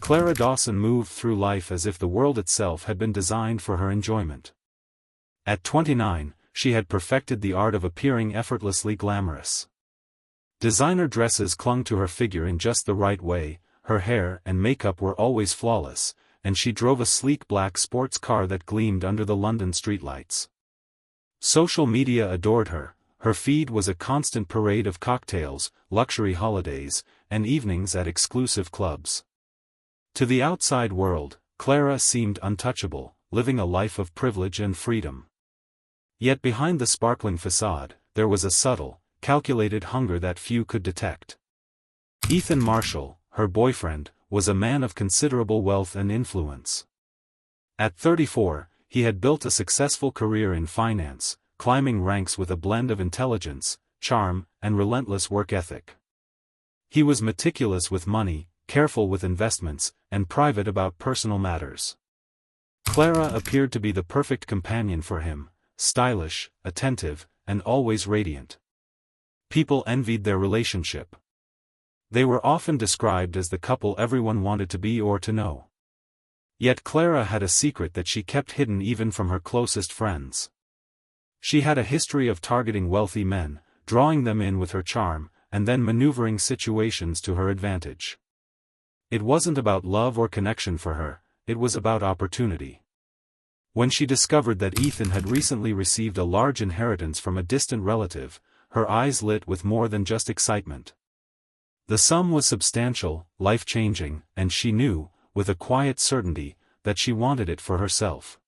Clara Dawson moved through life as if the world itself had been designed for her enjoyment. At 29, she had perfected the art of appearing effortlessly glamorous. Designer dresses clung to her figure in just the right way, her hair and makeup were always flawless, and she drove a sleek black sports car that gleamed under the London streetlights. Social media adored her. Her feed was a constant parade of cocktails, luxury holidays, and evenings at exclusive clubs. To the outside world, Clara seemed untouchable, living a life of privilege and freedom. Yet behind the sparkling facade, there was a subtle, calculated hunger that few could detect. Ethan Marshall, her boyfriend, was a man of considerable wealth and influence. At 34, he had built a successful career in finance, climbing ranks with a blend of intelligence, charm, and relentless work ethic. He was meticulous with money, careful with investments, and private about personal matters. Clara appeared to be the perfect companion for him, stylish, attentive, and always radiant. People envied their relationship. They were often described as the couple everyone wanted to be or to know. Yet Clara had a secret that she kept hidden even from her closest friends. She had a history of targeting wealthy men, drawing them in with her charm, and then maneuvering situations to her advantage. It wasn't about love or connection for her, it was about opportunity. When she discovered that Ethan had recently received a large inheritance from a distant relative, her eyes lit with more than just excitement. The sum was substantial, life-changing, and she knew, with a quiet certainty, that she wanted it for herself.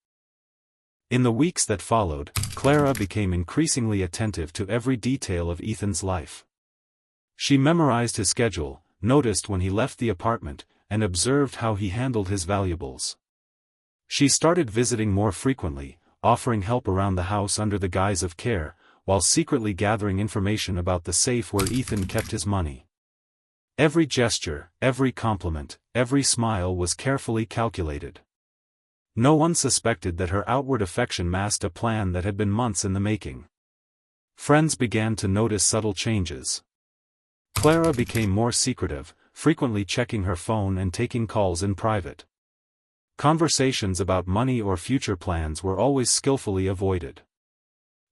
In the weeks that followed, Clara became increasingly attentive to every detail of Ethan's life. She memorized his schedule, noticed when he left the apartment, and observed how he handled his valuables. She started visiting more frequently, offering help around the house under the guise of care, while secretly gathering information about the safe where Ethan kept his money. Every gesture, every compliment, every smile was carefully calculated. No one suspected that her outward affection masked a plan that had been months in the making. Friends began to notice subtle changes. Clara became more secretive, frequently checking her phone and taking calls in private. Conversations about money or future plans were always skillfully avoided.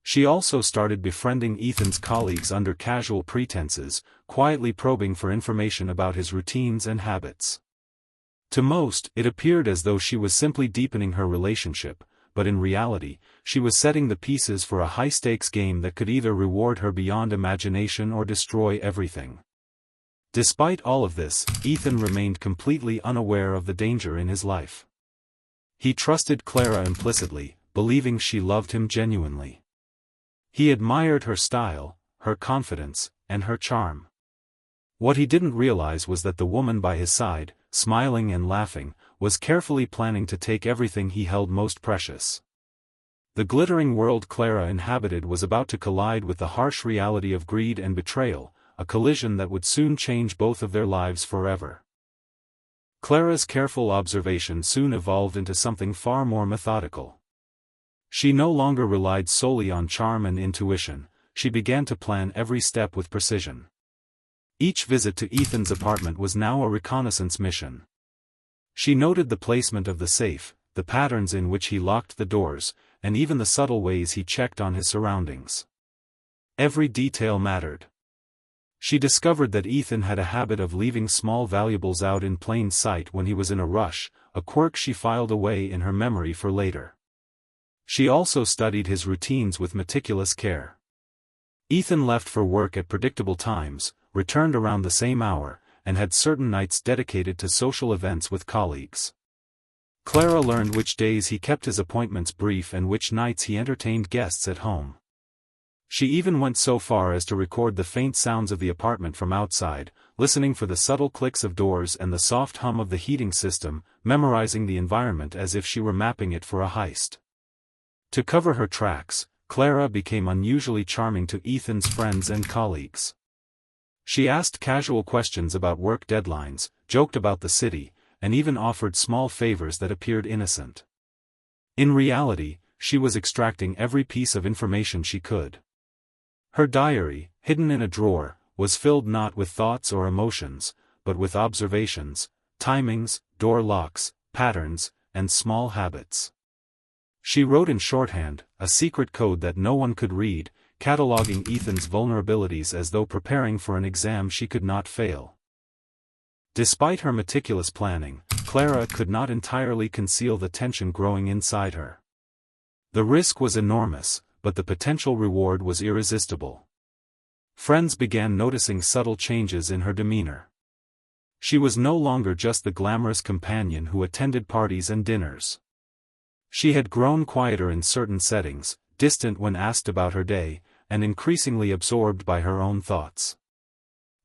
She also started befriending Ethan's colleagues under casual pretenses, quietly probing for information about his routines and habits. To most, it appeared as though she was simply deepening her relationship, but in reality, she was setting the pieces for a high-stakes game that could either reward her beyond imagination or destroy everything. Despite all of this, Ethan remained completely unaware of the danger in his life. He trusted Clara implicitly, believing she loved him genuinely. He admired her style, her confidence, and her charm. What he didn't realize was that the woman by his side, smiling and laughing, was carefully planning to take everything he held most precious. The glittering world Clara inhabited was about to collide with the harsh reality of greed and betrayal, a collision that would soon change both of their lives forever. Clara's careful observation soon evolved into something far more methodical. She no longer relied solely on charm and intuition, she began to plan every step with precision. Each visit to Ethan's apartment was now a reconnaissance mission. She noted the placement of the safe, the patterns in which he locked the doors, and even the subtle ways he checked on his surroundings. Every detail mattered. She discovered that Ethan had a habit of leaving small valuables out in plain sight when he was in a rush, a quirk she filed away in her memory for later. She also studied his routines with meticulous care. Ethan left for work at predictable times, returned around the same hour, and had certain nights dedicated to social events with colleagues. Clara learned which days he kept his appointments brief and which nights he entertained guests at home. She even went so far as to record the faint sounds of the apartment from outside, listening for the subtle clicks of doors and the soft hum of the heating system, memorizing the environment as if she were mapping it for a heist. To cover her tracks, Clara became unusually charming to Ethan's friends and colleagues. She asked casual questions about work deadlines, joked about the city, and even offered small favors that appeared innocent. In reality, she was extracting every piece of information she could. Her diary, hidden in a drawer, was filled not with thoughts or emotions, but with observations, timings, door locks, patterns, and small habits. She wrote in shorthand, a secret code that no one could read, cataloging Ethan's vulnerabilities as though preparing for an exam she could not fail. Despite her meticulous planning, Clara could not entirely conceal the tension growing inside her. The risk was enormous, but the potential reward was irresistible. Friends began noticing subtle changes in her demeanor. She was no longer just the glamorous companion who attended parties and dinners. She had grown quieter in certain settings, distant when asked about her day, and increasingly absorbed by her own thoughts.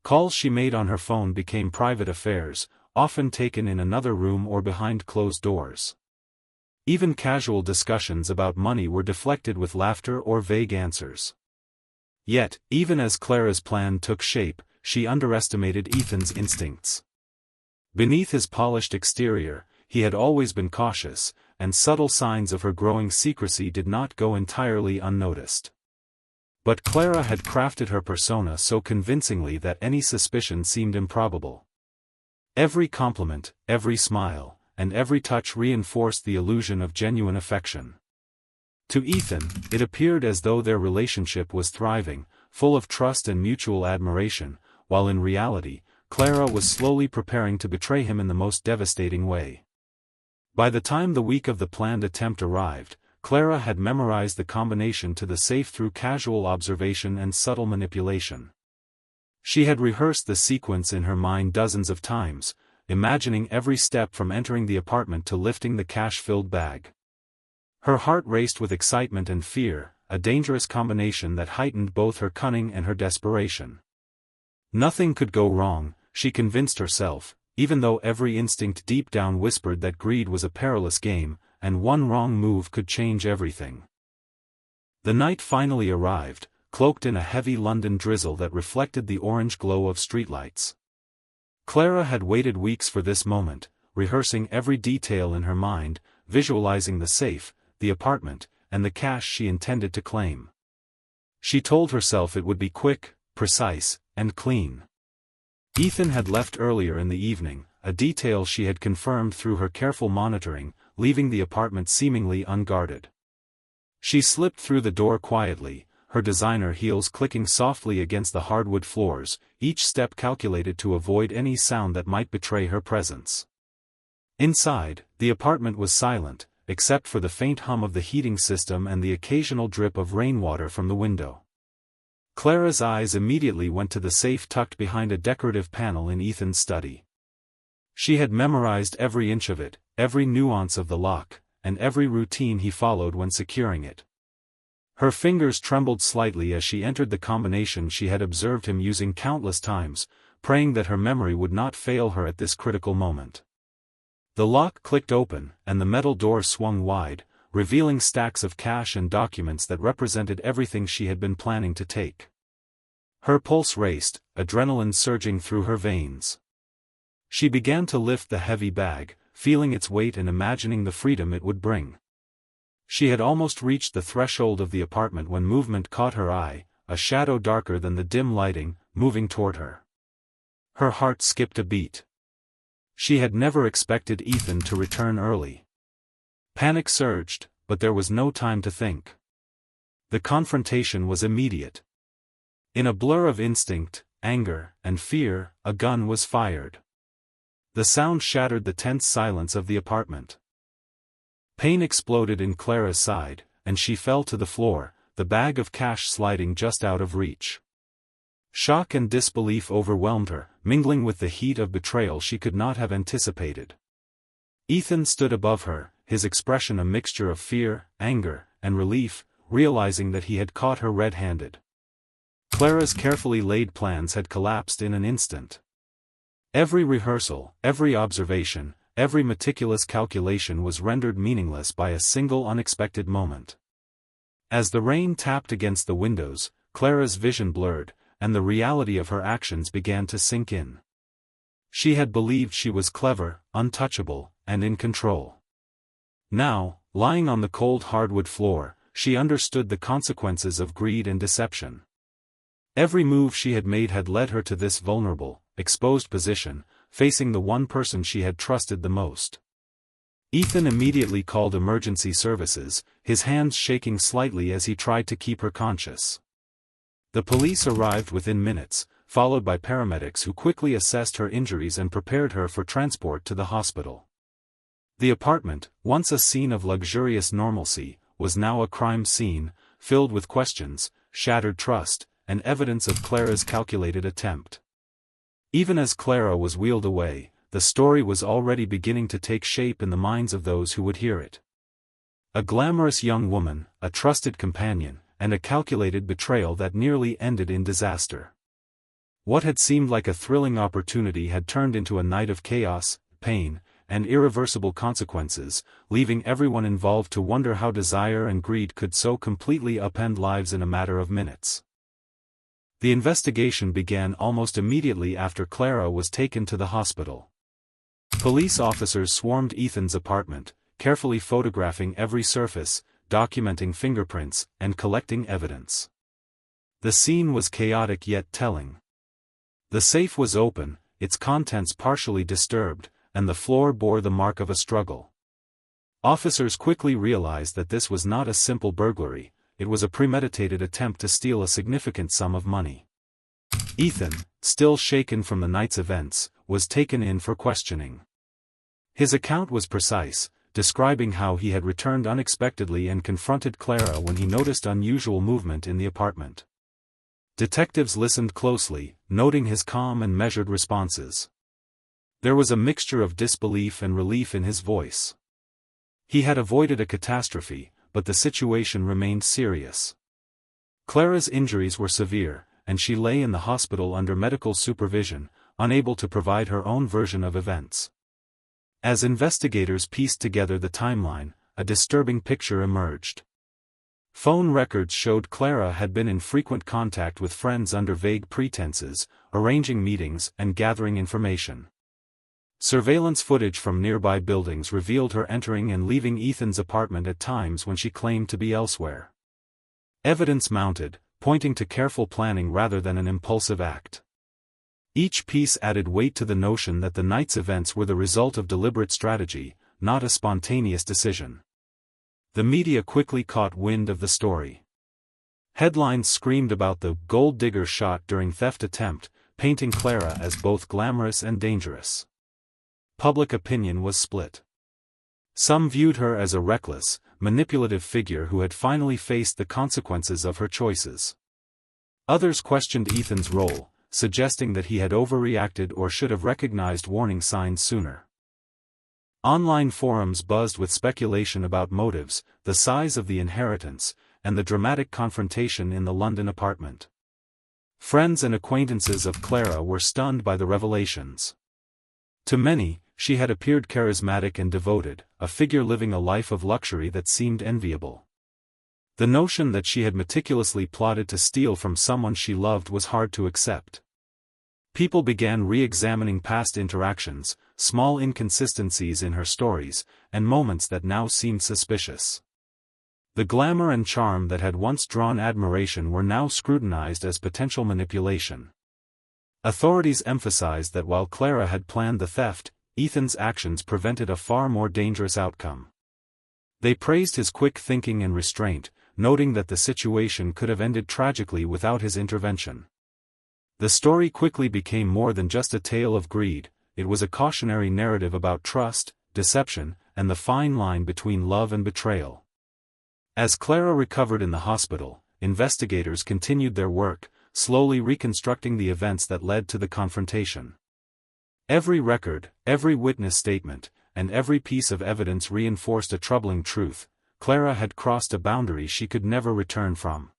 Calls she made on her phone became private affairs, often taken in another room or behind closed doors. Even casual discussions about money were deflected with laughter or vague answers. Yet, even as Clara's plan took shape, she underestimated Ethan's instincts. Beneath his polished exterior, he had always been cautious, and subtle signs of her growing secrecy did not go entirely unnoticed. But Clara had crafted her persona so convincingly that any suspicion seemed improbable. Every compliment, every smile, and every touch reinforced the illusion of genuine affection. To Ethan, it appeared as though their relationship was thriving, full of trust and mutual admiration, while in reality, Clara was slowly preparing to betray him in the most devastating way. By the time the week of the planned attempt arrived, Clara had memorized the combination to the safe through casual observation and subtle manipulation. She had rehearsed the sequence in her mind dozens of times, imagining every step from entering the apartment to lifting the cash-filled bag. Her heart raced with excitement and fear, a dangerous combination that heightened both her cunning and her desperation. Nothing could go wrong, she convinced herself, even though every instinct deep down whispered that greed was a perilous game, and one wrong move could change everything. The night finally arrived, cloaked in a heavy London drizzle that reflected the orange glow of streetlights. Clara had waited weeks for this moment, rehearsing every detail in her mind, visualizing the safe, the apartment, and the cash she intended to claim. She told herself it would be quick, precise, and clean. Ethan had left earlier in the evening, a detail she had confirmed through her careful monitoring, leaving the apartment seemingly unguarded. She slipped through the door quietly, her designer heels clicking softly against the hardwood floors, each step calculated to avoid any sound that might betray her presence. Inside, the apartment was silent, except for the faint hum of the heating system and the occasional drip of rainwater from the window. Clara's eyes immediately went to the safe tucked behind a decorative panel in Ethan's study. She had memorized every inch of it, every nuance of the lock, and every routine he followed when securing it. Her fingers trembled slightly as she entered the combination she had observed him using countless times, praying that her memory would not fail her at this critical moment. The lock clicked open, and the metal door swung wide, revealing stacks of cash and documents that represented everything she had been planning to take. Her pulse raced, adrenaline surging through her veins. She began to lift the heavy bag, feeling its weight and imagining the freedom it would bring. She had almost reached the threshold of the apartment when movement caught her eye, a shadow darker than the dim lighting, moving toward her. Her heart skipped a beat. She had never expected Ethan to return early. Panic surged, but there was no time to think. The confrontation was immediate. In a blur of instinct, anger, and fear, a gun was fired. The sound shattered the tense silence of the apartment. Pain exploded in Clara's side, and she fell to the floor, the bag of cash sliding just out of reach. Shock and disbelief overwhelmed her, mingling with the heat of betrayal she could not have anticipated. Ethan stood above her, his expression a mixture of fear, anger, and relief, realizing that he had caught her red-handed. Clara's carefully laid plans had collapsed in an instant. Every rehearsal, every observation, every meticulous calculation was rendered meaningless by a single unexpected moment. As the rain tapped against the windows, Clara's vision blurred, and the reality of her actions began to sink in. She had believed she was clever, untouchable, and in control. Now, lying on the cold hardwood floor, she understood the consequences of greed and deception. Every move she had made had led her to this vulnerable, exposed position, facing the one person she had trusted the most. Ethan immediately called emergency services, his hands shaking slightly as he tried to keep her conscious. The police arrived within minutes, followed by paramedics who quickly assessed her injuries and prepared her for transport to the hospital. The apartment, once a scene of luxurious normalcy, was now a crime scene, filled with questions, shattered trust, and evidence of Clara's calculated attempt. Even as Clara was wheeled away, the story was already beginning to take shape in the minds of those who would hear it. A glamorous young woman, a trusted companion, and a calculated betrayal that nearly ended in disaster. What had seemed like a thrilling opportunity had turned into a night of chaos, pain, and irreversible consequences, leaving everyone involved to wonder how desire and greed could so completely upend lives in a matter of minutes. The investigation began almost immediately after Clara was taken to the hospital. Police officers swarmed Ethan's apartment, carefully photographing every surface, documenting fingerprints, and collecting evidence. The scene was chaotic yet telling. The safe was open, its contents partially disturbed, and the floor bore the mark of a struggle. Officers quickly realized that this was not a simple burglary, it was a premeditated attempt to steal a significant sum of money. Ethan, still shaken from the night's events, was taken in for questioning. His account was precise, describing how he had returned unexpectedly and confronted Clara when he noticed unusual movement in the apartment. Detectives listened closely, noting his calm and measured responses. There was a mixture of disbelief and relief in his voice. He had avoided a catastrophe, but the situation remained serious. Clara's injuries were severe, and she lay in the hospital under medical supervision, unable to provide her own version of events. As investigators pieced together the timeline, a disturbing picture emerged. Phone records showed Clara had been in frequent contact with friends under vague pretenses, arranging meetings and gathering information. Surveillance footage from nearby buildings revealed her entering and leaving Ethan's apartment at times when she claimed to be elsewhere. Evidence mounted, pointing to careful planning rather than an impulsive act. Each piece added weight to the notion that the night's events were the result of deliberate strategy, not a spontaneous decision. The media quickly caught wind of the story. Headlines screamed about the gold digger shot during theft attempt, painting Clara as both glamorous and dangerous. Public opinion was split. Some viewed her as a reckless, manipulative figure who had finally faced the consequences of her choices. Others questioned Ethan's role, suggesting that he had overreacted or should have recognized warning signs sooner. Online forums buzzed with speculation about motives, the size of the inheritance, and the dramatic confrontation in the London apartment. Friends and acquaintances of Clara were stunned by the revelations. To many, she had appeared charismatic and devoted, a figure living a life of luxury that seemed enviable. The notion that she had meticulously plotted to steal from someone she loved was hard to accept. People began re-examining past interactions, small inconsistencies in her stories, and moments that now seemed suspicious. The glamour and charm that had once drawn admiration were now scrutinized as potential manipulation. Authorities emphasized that while Clara had planned the theft, Ethan's actions prevented a far more dangerous outcome. They praised his quick thinking and restraint, noting that the situation could have ended tragically without his intervention. The story quickly became more than just a tale of greed, it was a cautionary narrative about trust, deception, and the fine line between love and betrayal. As Clara recovered in the hospital, investigators continued their work, slowly reconstructing the events that led to the confrontation. Every record, every witness statement, and every piece of evidence reinforced a troubling truth: Clara had crossed a boundary she could never return from.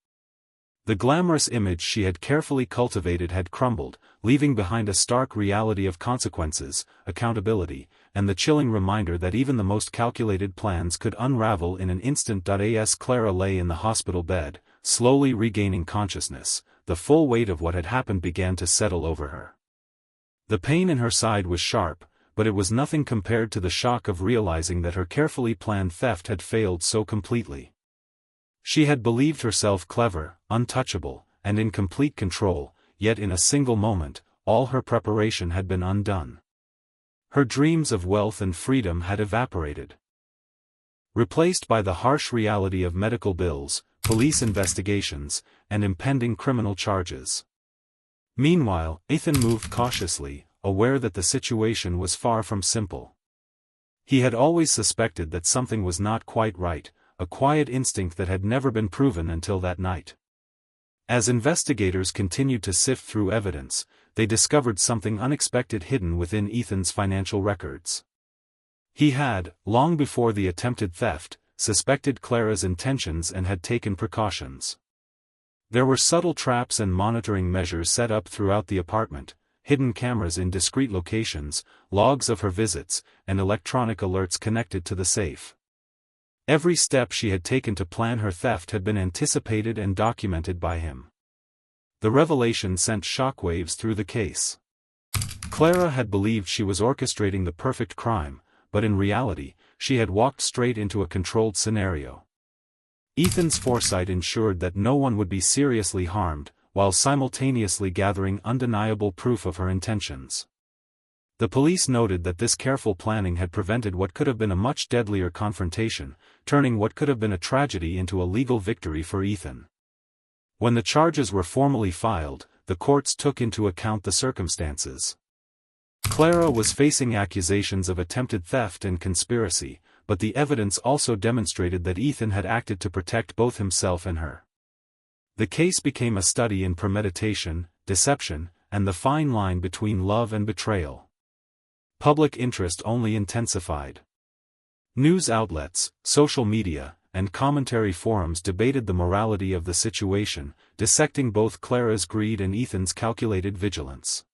The glamorous image she had carefully cultivated had crumbled, leaving behind a stark reality of consequences, accountability, and the chilling reminder that even the most calculated plans could unravel in an instant. As Clara lay in the hospital bed, slowly regaining consciousness, the full weight of what had happened began to settle over her. The pain in her side was sharp, but it was nothing compared to the shock of realizing that her carefully planned theft had failed so completely. She had believed herself clever, untouchable, and in complete control, yet in a single moment, all her preparation had been undone. Her dreams of wealth and freedom had evaporated, replaced by the harsh reality of medical bills, police investigations, and impending criminal charges. Meanwhile, Ethan moved cautiously, aware that the situation was far from simple. He had always suspected that something was not quite right, a quiet instinct that had never been proven until that night. As investigators continued to sift through evidence, they discovered something unexpected hidden within Ethan's financial records. He had, long before the attempted theft, suspected Clara's intentions and had taken precautions. There were subtle traps and monitoring measures set up throughout the apartment, hidden cameras in discreet locations, logs of her visits, and electronic alerts connected to the safe. Every step she had taken to plan her theft had been anticipated and documented by him. The revelation sent shockwaves through the case. Clara had believed she was orchestrating the perfect crime, but in reality, she had walked straight into a controlled scenario. Ethan's foresight ensured that no one would be seriously harmed, while simultaneously gathering undeniable proof of her intentions. The police noted that this careful planning had prevented what could have been a much deadlier confrontation, turning what could have been a tragedy into a legal victory for Ethan. When the charges were formally filed, the courts took into account the circumstances. Clara was facing accusations of attempted theft and conspiracy, but the evidence also demonstrated that Ethan had acted to protect both himself and her. The case became a study in premeditation, deception, and the fine line between love and betrayal. Public interest only intensified. News outlets, social media, and commentary forums debated the morality of the situation, dissecting both Clara's greed and Ethan's calculated vigilance.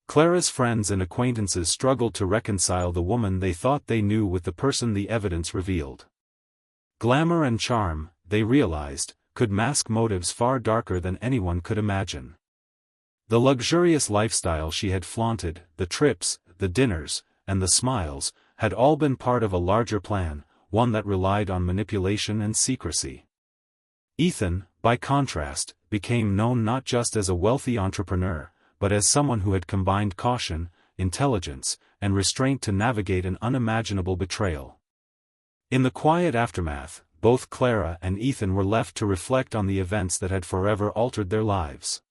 Clara's friends and acquaintances struggled to reconcile the woman they thought they knew with the person the evidence revealed. Glamour and charm, they realized, could mask motives far darker than anyone could imagine. The luxurious lifestyle she had flaunted, the trips, the dinners, and the smiles, had all been part of a larger plan, one that relied on manipulation and secrecy. Ethan, by contrast, became known not just as a wealthy entrepreneur, but as someone who had combined caution, intelligence, and restraint to navigate an unimaginable betrayal. In the quiet aftermath, both Clara and Ethan were left to reflect on the events that had forever altered their lives.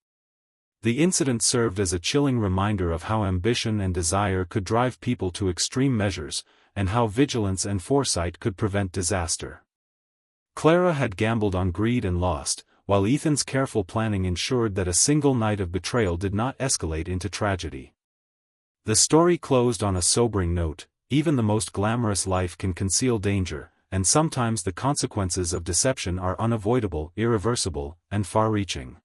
The incident served as a chilling reminder of how ambition and desire could drive people to extreme measures, and how vigilance and foresight could prevent disaster. Clara had gambled on greed and lost, while Ethan's careful planning ensured that a single night of betrayal did not escalate into tragedy. The story closed on a sobering note: even the most glamorous life can conceal danger, and sometimes the consequences of deception are unavoidable, irreversible, and far-reaching.